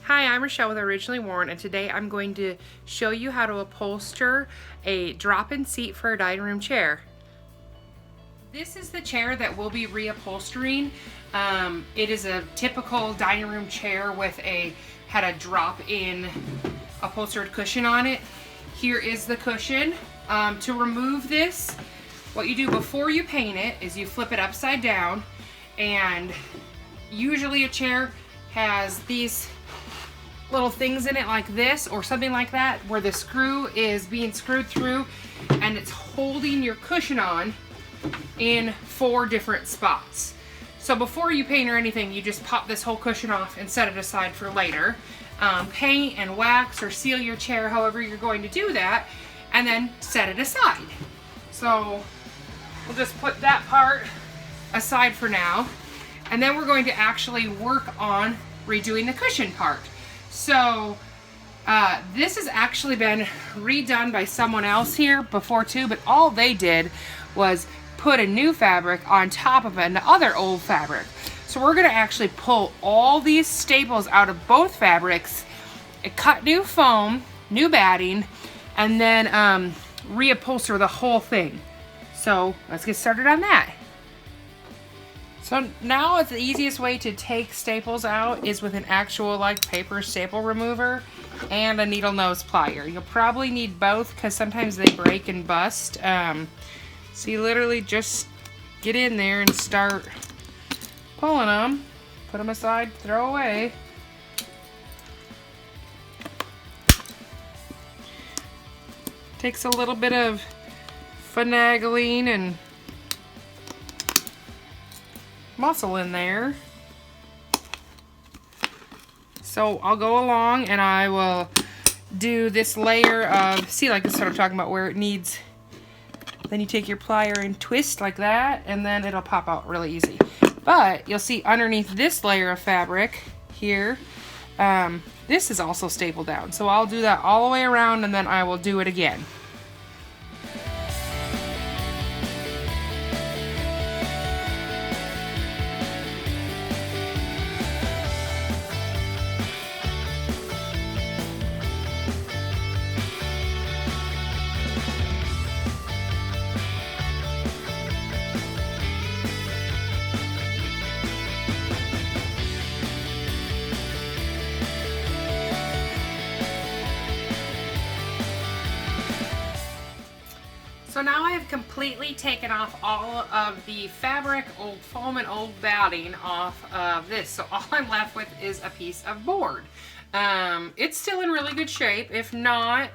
Hi, I'm Rochelle with Originally Worn, and today I'm going to show you how to upholster a drop-in seat for a dining room chair. This is the chair that we'll be reupholstering. It is a typical dining room chair with had a drop-in upholstered cushion on it. Here is the cushion. To remove this, what you do before you paint it is you flip it upside down, and usually a chair has these little things in it like this or something like that, where the screw is being screwed through and it's holding your cushion on in 4 different spots. So before you paint or anything, you just pop this whole cushion off and set it aside for later. Paint and wax or seal your chair however you're going to do that, and then set it aside. So we'll just put that part aside for now, and then we're going to actually work on redoing the cushion part. So this has actually been redone by someone else here before too, but all they did was put a new fabric on top of another old fabric. So we're gonna actually pull all these staples out of both fabrics, cut new foam, new batting, and then reupholster the whole thing. So let's get started on that. So now the easiest way to take staples out is with an actual paper staple remover and a needle nose plier. You'll probably need both because sometimes they break and bust. So you literally just get in there and start pulling them, put them aside, throw away. Takes a little bit of finagling and muscle in there. So I'll go along and I will do this layer of, see, like this is what I'm talking about, where it needs, then you take your plier and twist like that, and then it'll pop out really easy. But you'll see underneath this layer of fabric here, this is also stapled down. So I'll do that all the way around, and then I will do it again. So now I have completely taken off all of the fabric, old foam, and old batting off of this. So all I'm left with is a piece of board. It's still in really good shape. If not,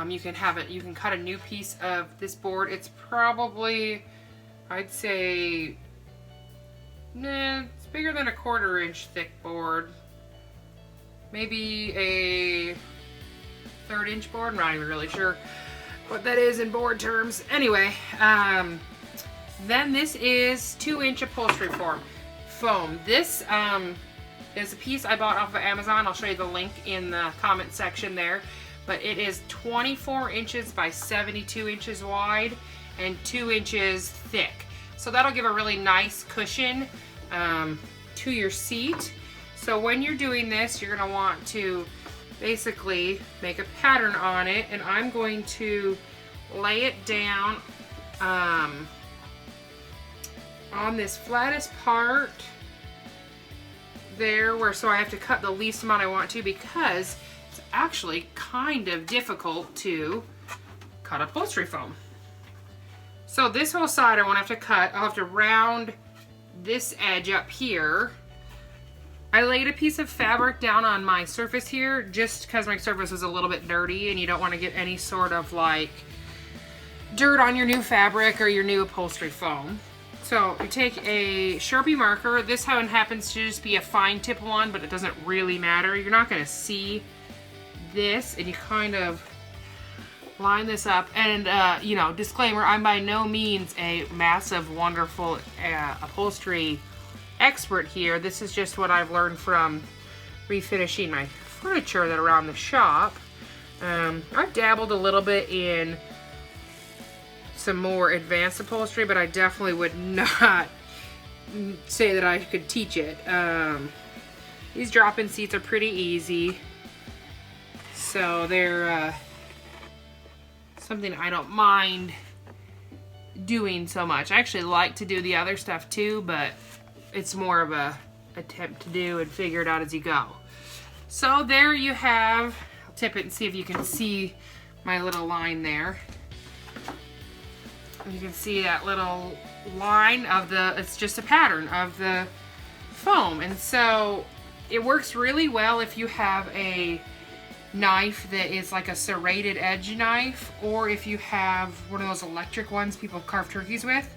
you can cut a new piece of this board. It's probably, I'd say, it's bigger than a 1/4 inch thick board. Maybe a 1/3 inch board, I'm not even really sure what that is in board terms. Anyway, then this is 2-inch upholstery foam. This is a piece I bought off of Amazon. I'll show you the link in the comment section there. But it is 24 inches by 72 inches wide and 2 inches thick. So that'll give a really nice cushion to your seat. So when you're doing this, you're gonna want to basically make a pattern on it, and I'm going to lay it down on this flattest part there, so I have to cut the least amount I want to, because it's actually kind of difficult to cut upholstery foam. So this whole side I won't have to cut. I'll have to round this edge up here. I laid a piece of fabric down on my surface here just because my surface was a little bit dirty, and you don't want to get any sort of dirt on your new fabric or your new upholstery foam. So you take a Sharpie marker. This one happens to just be a fine tip one, but it doesn't really matter. You're not going to see this, and you kind of line this up. And disclaimer, I'm by no means a massive, wonderful upholstery expert here. This is just what I've learned from refinishing my furniture that around the shop. I've dabbled a little bit in some more advanced upholstery, but I definitely would not say that I could teach it. These drop-in seats are pretty easy. So they're something I don't mind doing so much. I actually like to do the other stuff too, but it's more of a attempt to do and figure it out as you go. So there you have, I'll tip it and see if you can see my little line there. You can see that little line of it's just a pattern of the foam. And so it works really well if you have a knife that is like a serrated edge knife, or if you have one of those electric ones people carve turkeys with.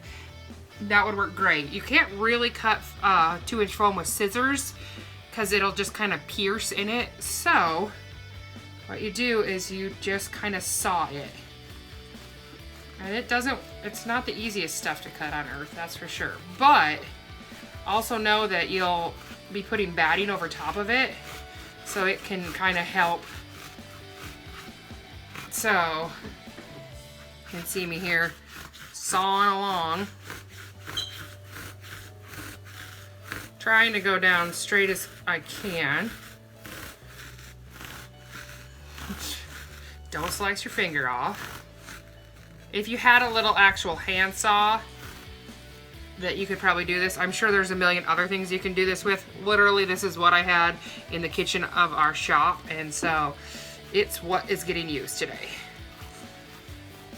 That would work great. You can't really cut 2-inch foam with scissors because it'll just kind of pierce in it. So what you do is you just kind of saw it. And it's not the easiest stuff to cut on earth, that's for sure. But also know that you'll be putting batting over top of it, so it can kind of help. So you can see me here sawing along, trying to go down straight as I can. Don't slice your finger off. If you had a little actual handsaw that you could probably do this. I'm sure there's a million other things you can do this with. Literally, this is what I had in the kitchen of our shop, and so it's what is getting used today.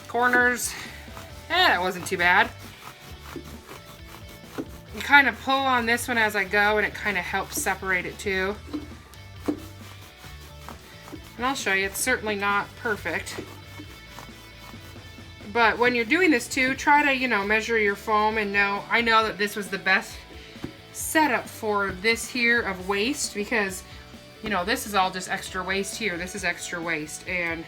Corners, that wasn't too bad. You kind of pull on this one as I go, and it kind of helps separate it too. And I'll show you, it's certainly not perfect. But when you're doing this too, try to, measure your foam and know. I know that this was the best setup for this here of waste, because, this is all just extra waste here. This is extra waste, and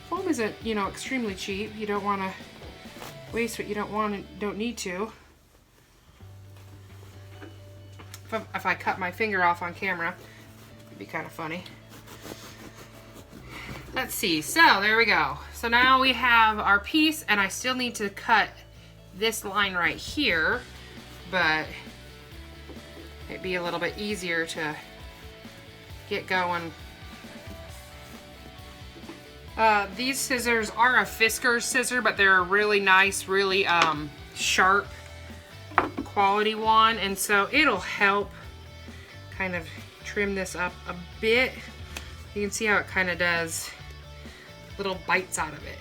foam isn't, extremely cheap. You don't want to waste what you don't need to. If I cut my finger off on camera, it'd be kind of funny. Let's see, so there we go. So now we have our piece, and I still need to cut this line right here, but it'd be a little bit easier to get going. These scissors are a Fiskars scissor, but they're a really nice, really sharp quality one, and so it'll help kind of trim this up a bit. You can see how it kind of does little bites out of it.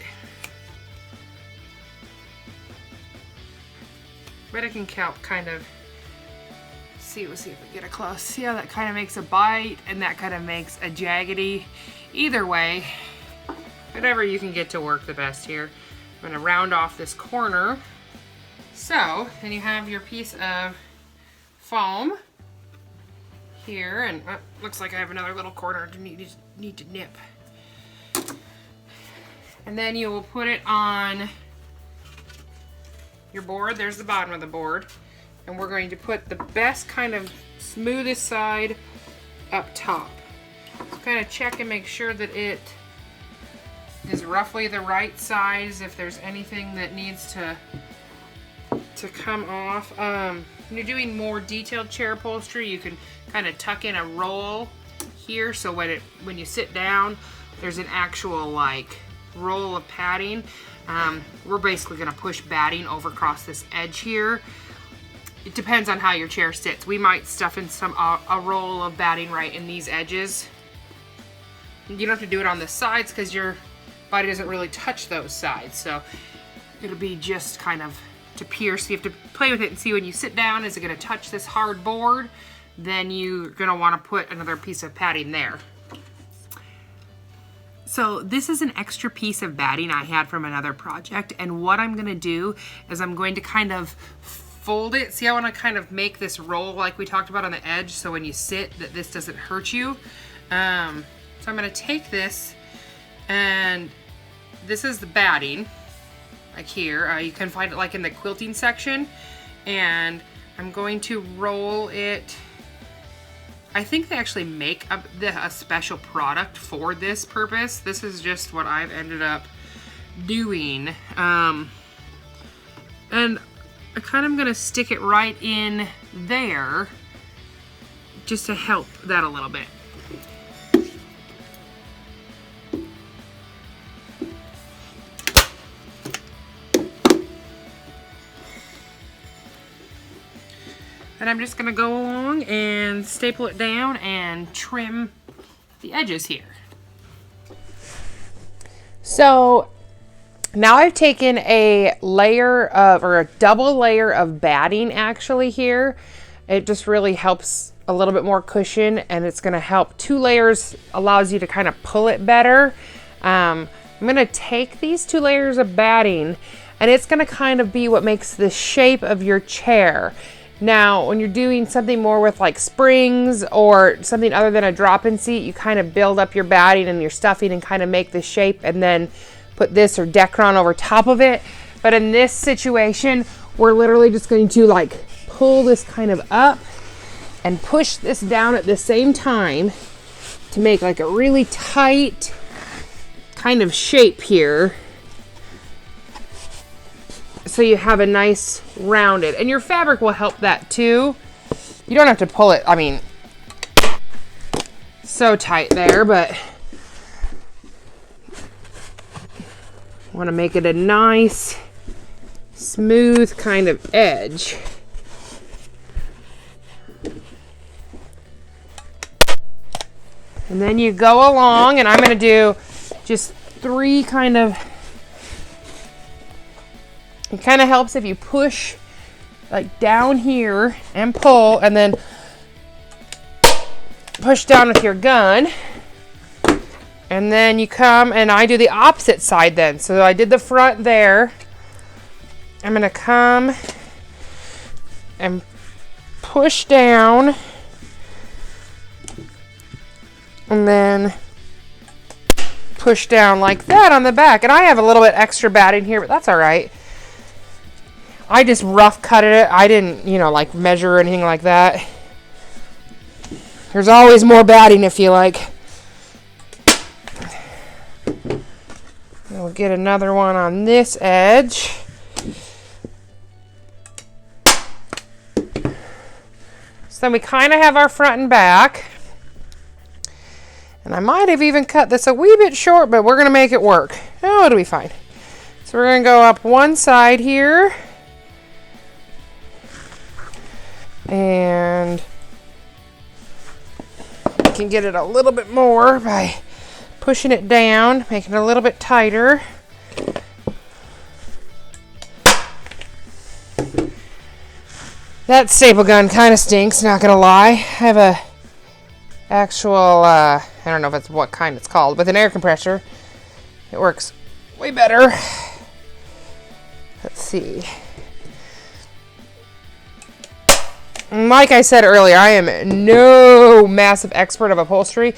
But it can help kind of we'll see if we get it close. See how that kind of makes a bite, and that kind of makes a jaggedy. Either way, whatever you can get to work the best here. I'm gonna round off this corner. So then you have your piece of foam here, and looks like I have another little corner to need to nip. And then you will put it on your board. There's the bottom of the board. And we're going to put the best kind of smoothest side up top. So kind of check and make sure that it is roughly the right size. If there's anything that needs to come off. When you're doing more detailed chair upholstery, you can kind of tuck in a roll here, so when you sit down, there's an actual roll of padding. We're basically going to push batting over across this edge here. It depends on how your chair sits. We might stuff in a roll of batting right in these edges. You don't have to do it on the sides because your body doesn't really touch those sides, so it'll be just kind of to pierce. You have to play with it and see when you sit down, is it going to touch this hard board? Then you're going to want to put another piece of padding there. So this is an extra piece of batting I had from another project, and what I'm going to do is I'm going to kind of fold it. See, I want to kind of make this roll like we talked about on the edge, so when you sit, that this doesn't hurt you. So I'm going to take this, and this is the batting, like here. You can find it like in the quilting section, and I'm going to roll it. I think they actually make a special product for this purpose. This is just what I've ended up doing. And I kind of gonna stick it right in there. just to help that a little bit. And I'm just gonna go along and staple it down and trim the edges here. So now I've taken a layer of, or a double layer of batting actually here. It just really helps a little bit more cushion, and it's gonna help. 2 layers allows you to kind of pull it better. I'm gonna take these 2 layers of batting, and it's gonna kind of be what makes the shape of your chair. Now, when you're doing something more with like springs or something other than a drop-in seat, you kind of build up your batting and your stuffing and kind of make the shape and then put this or Decron over top of it. But in this situation, we're literally just going to like pull this kind of up and push this down at the same time to make like a really tight kind of shape here. So you have a nice rounded, and your fabric will help that too. You don't have to pull it, I mean, so tight there, but want to make it a nice, smooth kind of edge. And then you go along, and I'm going to do just 3 kind of. It kind of helps if you push like down here and pull, and then push down with your gun. And then you come, and I do the opposite side then. So I did the front there. I'm going to come and push down, and then push down like that on the back. And I have a little bit extra batting here, but that's all right. I just rough cutted it. I didn't, you know, like measure or anything like that. There's always more batting if you like. We'll get another one on this edge. So then we kind of have our front and back. And I might have even cut this a wee bit short, but we're going to make it work. Oh, it'll be fine. So we're going to go up one side here. And you can get it a little bit more by pushing it down, making it a little bit tighter. That staple gun kind of stinks, not gonna lie. I have a actual, I don't know if it's what kind it's called, with an air compressor. It works way better. Let's see. Like I said earlier, I am no massive expert of upholstery.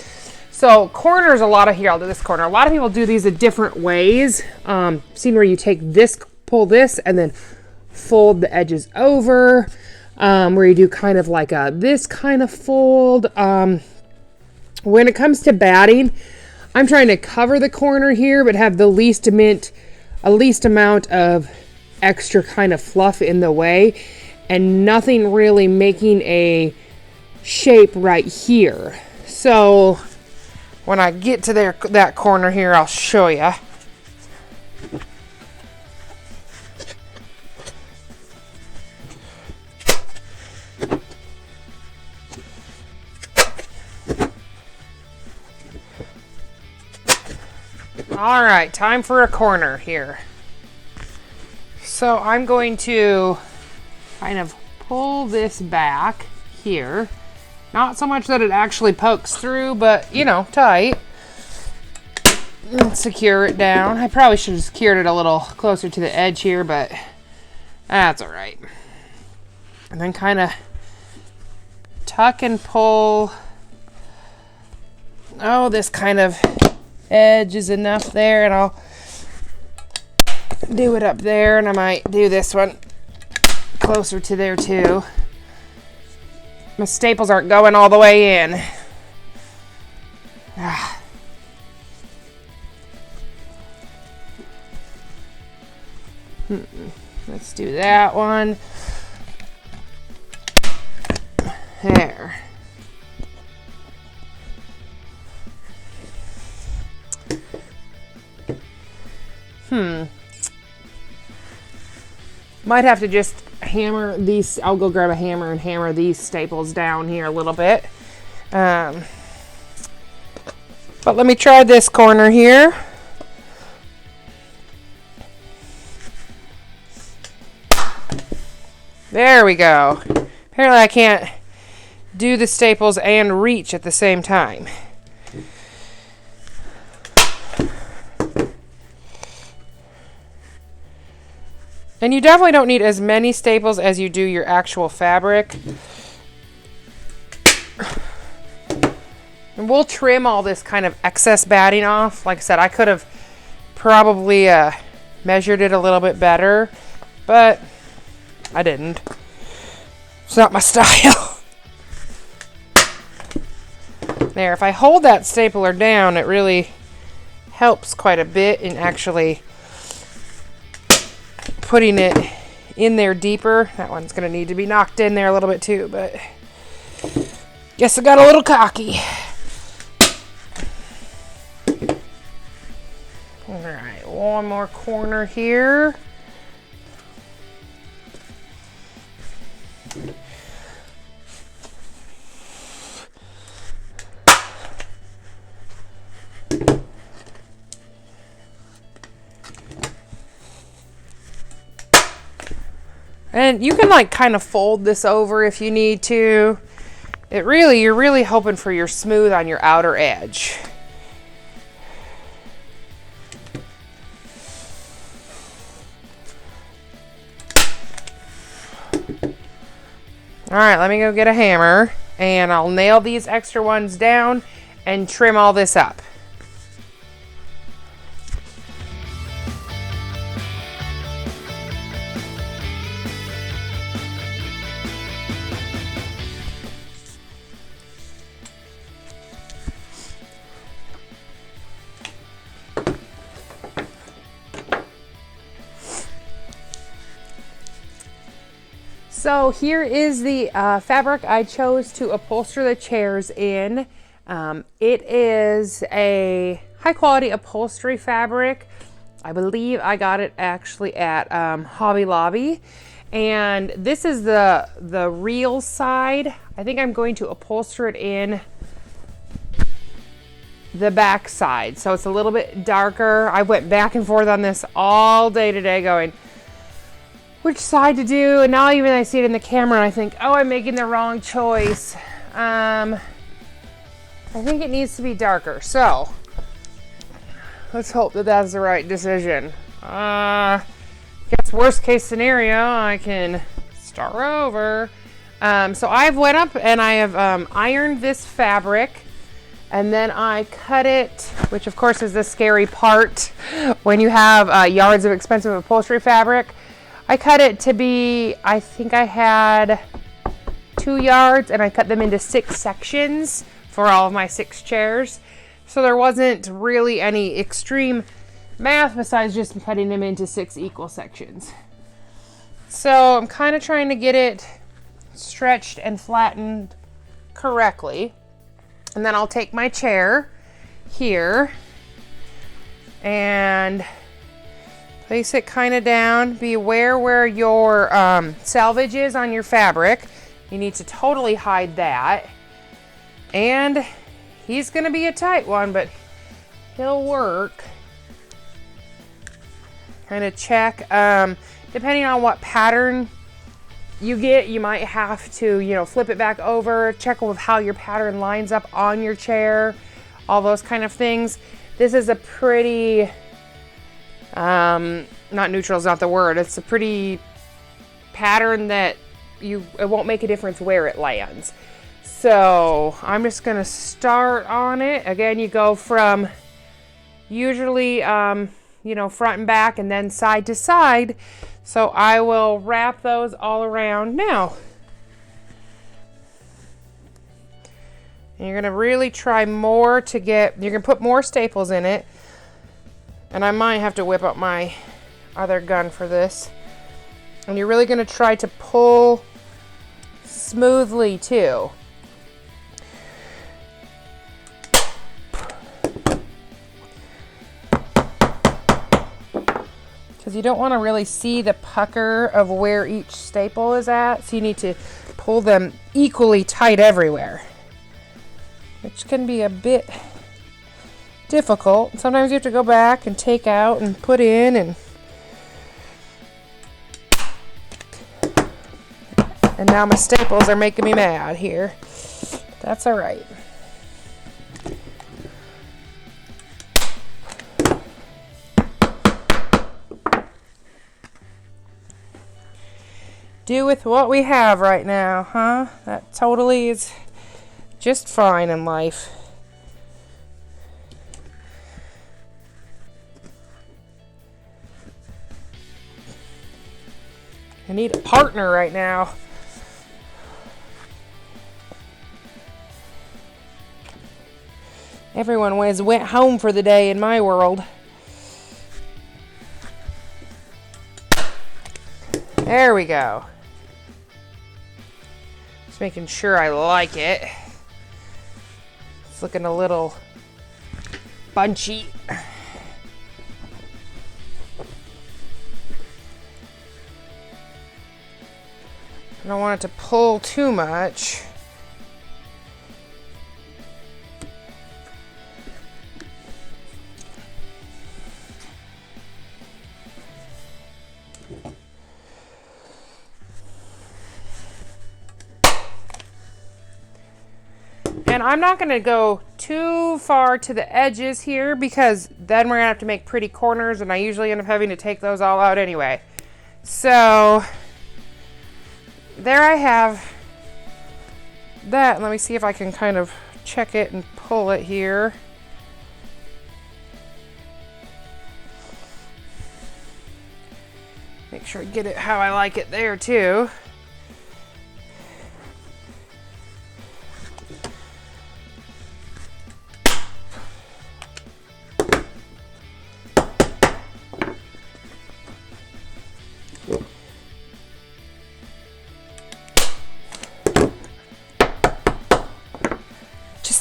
So corners, a lot of here, I'll do this corner. A lot of people do these in different ways. Seen where you take this, pull this, and then fold the edges over. Where you do kind of like a, this kind of fold. When it comes to batting, I'm trying to cover the corner here, but have the least amount of extra kind of fluff in the way. And nothing really making a shape right here. So when I get to that corner here, I'll show you. All right, time for a corner here. So I'm going to kind of pull this back here. Not so much that it actually pokes through, but, you know, tight. And secure it down. I probably should have secured it a little closer to the edge here, but that's all right. And then kind of tuck and pull. Oh, this kind of edge is enough there, and I'll do it up there, and I might do this one closer to there too. My staples aren't going all the way in. Let's do that one. There. Might have to just hammer these. I'll go grab a hammer and hammer these staples down here a little bit. But let me try this corner here. There we go. Apparently I can't do the staples and reach at the same time. And you definitely don't need as many staples as you do your actual fabric. And we'll trim all this kind of excess batting off. Like I said, I could have probably measured it a little bit better, but I didn't. It's not my style. There, if I hold that stapler down, it really helps quite a bit in actually putting it in there deeper. That one's going to need to be knocked in there a little bit too, but guess I got a little cocky. All right, one more corner here. And you can like kind of fold this over if you need to. You're really hoping for your smooth on your outer edge. All right, let me go get a hammer and I'll nail these extra ones down and trim all this up. So here is the fabric I chose to upholster the chairs in. It is a high quality upholstery fabric. I believe I got it actually at Hobby Lobby. And this is the real side. I think I'm going to upholster it in the back side. So it's a little bit darker. I went back and forth on this all day today going, which side to do, and now even I see it in the camera and I think, oh, I'm making the wrong choice. I think it needs to be darker, so let's hope that that's the right decision. Guess worst case scenario, I can start over. So I've went up and I have ironed this fabric, and then I cut it, which of course is the scary part when you have yards of expensive upholstery fabric. I cut it to be, I think I had 2 yards, and I cut them into 6 sections for all of my 6 chairs. So there wasn't really any extreme math besides just cutting them into 6 equal sections. So I'm kind of trying to get it stretched and flattened correctly. And then I'll take my chair here and place it kind of down. Be aware where your selvage is on your fabric. You need to totally hide that. And he's gonna be a tight one, but he'll work. Kind of check. Depending on what pattern you get, you might have to, flip it back over, check with how your pattern lines up on your chair, all those kind of things. This is a pretty, not neutral is not the word. It's a pretty pattern that it won't make a difference where it lands. So I'm just gonna start on it. Again, you go from usually, front and back and then side to side. So I will wrap those all around now. And you're gonna really try more to get, you're gonna put more staples in it. And I might have to whip up my other gun for this. And you're really gonna try to pull smoothly too. because you don't want to really see the pucker of where each staple is at. So you need to pull them equally tight everywhere, which can be a bit difficult. Sometimes you have to go back and take out and put in, and now my staples are making me mad here. That's all right. Do with what we have right now, huh? That totally is just fine in life. I need a partner right now. Everyone went home for the day in my world. There we go. Just making sure I like it. It's looking a little bunchy. I don't want it to pull too much. And I'm not going to go too far to the edges here because then we're going to have to make pretty corners, and I usually end up having to take those all out anyway. So there I have that. Let me see if I can kind of check it and pull it here. Make sure I get it how I like it there too.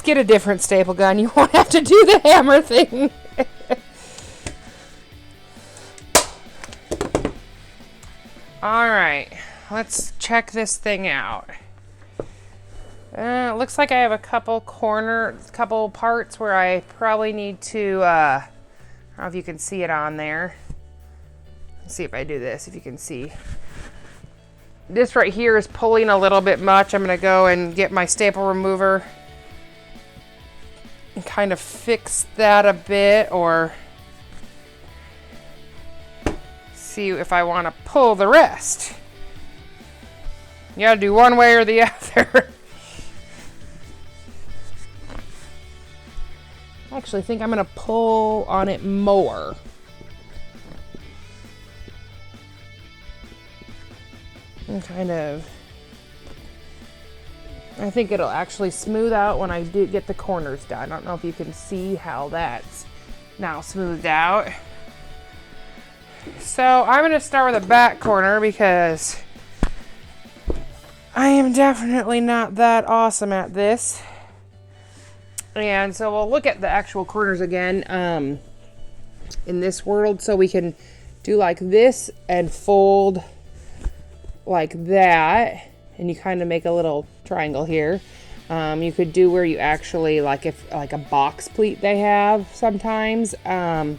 Get a different staple gun. You won't have to do the hammer thing. All right, let's check this thing out. It looks like I have a couple parts where I probably need to, I don't know if you can see it on there. Let's see if I do this, if you can see. This right here is pulling a little bit much. I'm gonna go and get my staple remover and kind of fix that a bit, or see if I want to pull the rest. You gotta do one way or the other. I actually think I'm gonna pull on it more. And kind of, I think it'll actually smooth out when I do get the corners done. I don't know if you can see how that's now smoothed out. So I'm going to start with the back corner because I am definitely not that awesome at this. And so we'll look at the actual corners again in this world. So we can do like this and fold like that. And you kind of make a little triangle here. You could do where you actually, like a box pleat they have sometimes. I'm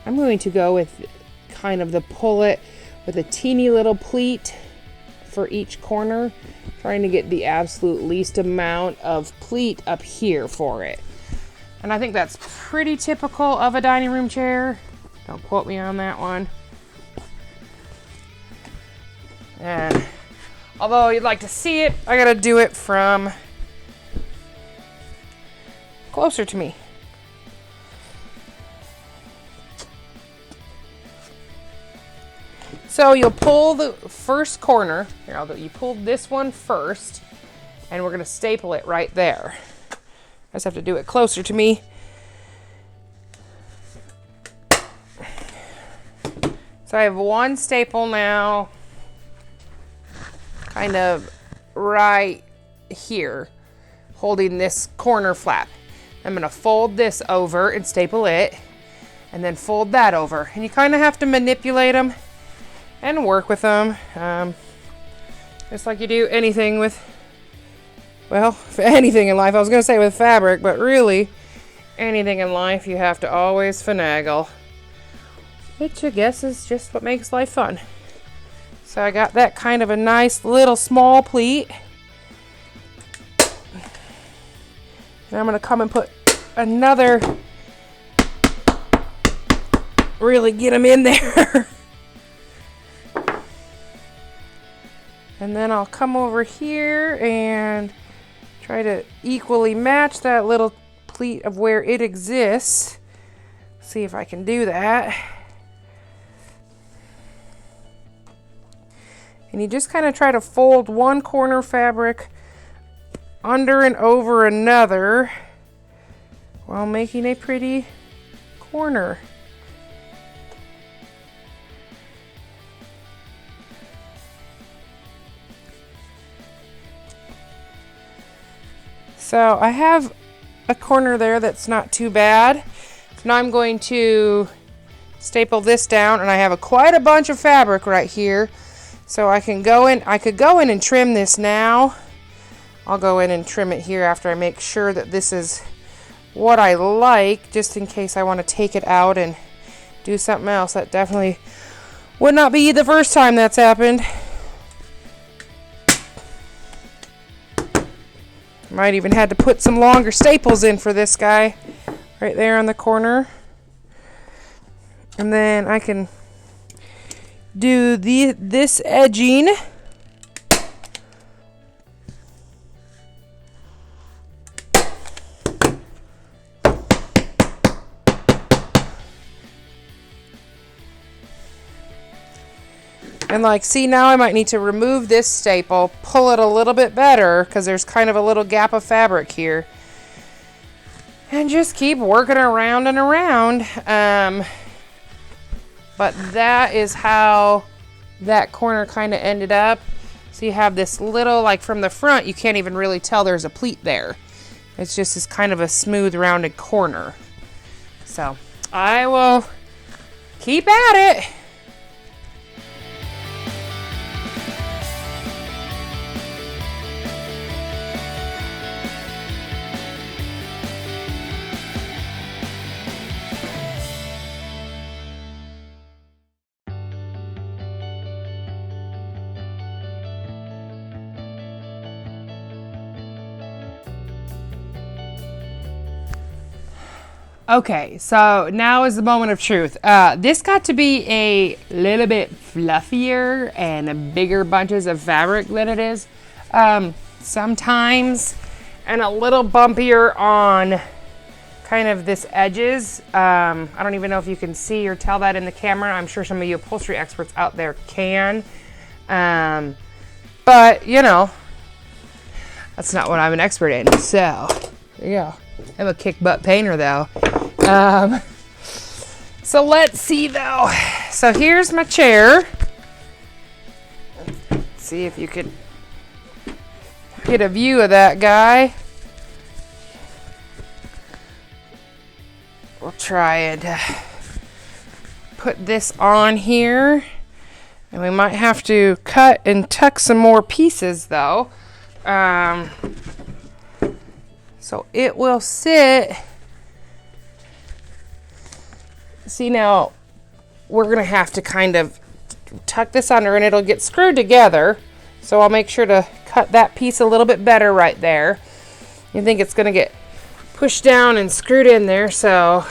going to go with kind of the pull it with a teeny little pleat for each corner, trying to get the absolute least amount of pleat up here for it. And I think that's pretty typical of a dining room chair. Don't quote me on that one. And although you'd like to see it, I gotta do it from closer to me. So you'll pull the first corner. Here, you pull this one first, and we're gonna staple it right there. I just have to do it closer to me. So I have one staple now, kind of right here, holding this corner flap. I'm gonna fold this over and staple it. and then fold that over. And you kind of have to manipulate them and work with them, just like you do anything with, well, anything in life. I was going to say with fabric, but really anything in life you have to always finagle, which I guess is just what makes life fun. So I got that kind of a nice little small pleat. And I'm going to come and put another, really get them in there. And then I'll come over here and try to equally match that little pleat of where it exists. See if I can do that. And you just kind of try to fold one corner fabric under and over another while making a pretty corner. So I have a corner there that's not too bad. Now I'm going to staple this down, and I have quite a bunch of fabric right here. So I could go in and trim this now. I'll go in and trim it here after I make sure that this is what I like, just in case I want to take it out and do something else. That definitely would not be the first time that's happened. Might even had to put some longer staples in for this guy right there on the corner. And then I can do this edging. And like, see, now I might need to remove this staple, pull it a little bit better, because there's kind of a little gap of fabric here. And just keep working around and around. But that is how that corner kind of ended up. So you have this little, like from the front, you can't even really tell there's a pleat there. It's just this kind of a smooth rounded corner. So I will keep at it. Okay, so now is the moment of truth. This got to be a little bit fluffier and bigger bunches of fabric than it is sometimes, and a little bumpier on kind of this edges. I don't even know if you can see or tell that in the camera. I'm sure some of you upholstery experts out there can. But, you know, that's not what I'm an expert in. So, there you go. I'm a kick butt painter though. So let's see though. So here's my chair. Let's see if you could get a view of that guy. We'll try and put this on here. And we might have to cut and tuck some more pieces though. So it will sit. See, now we're going to have to kind of tuck this under and it'll get screwed together. So I'll make sure to cut that piece a little bit better right there. You think it's going to get pushed down and screwed in there, so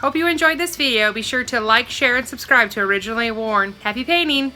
hope you enjoyed this video. Be sure to like, share, and subscribe to Originally Worn. Happy painting!